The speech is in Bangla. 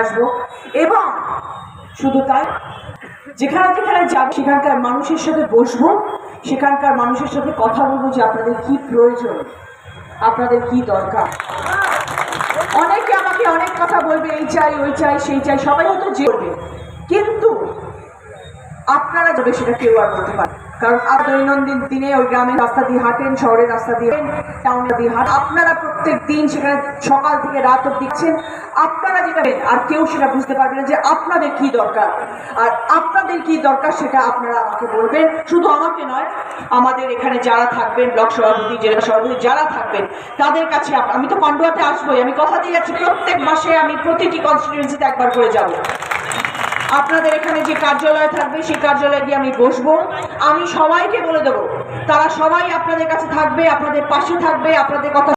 আসবো এবং শুধু তাই যেখানে যেখানে যাব সেখানকার মানুষের সাথে বসবো, সেখানকার মানুষের সাথে কথা বলবো যে আপনাদের কি প্রয়োজন, আপনাদের কি দরকার। অনেকে আমাকে অনেক কথা বলবে, এই চাই ওই চাই সেই চাই, সবাই হয়তো যে করবে, কিন্তু আপনারা যাবে সেটা কেউ আর বলতে পারে। কারণ আর দৈনন্দিন দিনে ওই গ্রামের রাস্তা দিয়ে হাঁটেন, শহরের রাস্তা দিয়ে টাউনের দিয়ে হাঁটেন, আপনারা প্রত্যেক দিন সেখানে সকাল থেকে রাত অব্দি দিচ্ছেন, আপনারা যেটা আর কেউ সেটা বুঝতে পারবে না যে আপনাদের কি দরকার। আর আপনাদের কি দরকার সেটা আপনারা আমাকে বলবেন, শুধু আমাকে নয়, আমাদের এখানে যারা থাকবেন, ব্লক সভাপতি, জেলা সভাপতি যারা থাকবেন তাদের কাছে। আমি তো পান্ডুয়াতে আসবোই, আমি কথা দিয়ে যাচ্ছি প্রত্যেক মাসে আমি প্রতিটি কনস্টিটিউয়েন্সিতে একবার করে যাব। আপনাদের এখানে যে কার্যালয় থাকবে সেই কার্যালয়ে গিয়ে আমি বসবো, আমি সবাইকে বলে দেবো, তারা সবাই আপনাদের কাছে থাকবে, আপনাদের পাশে থাকবে, আপনাদের কথা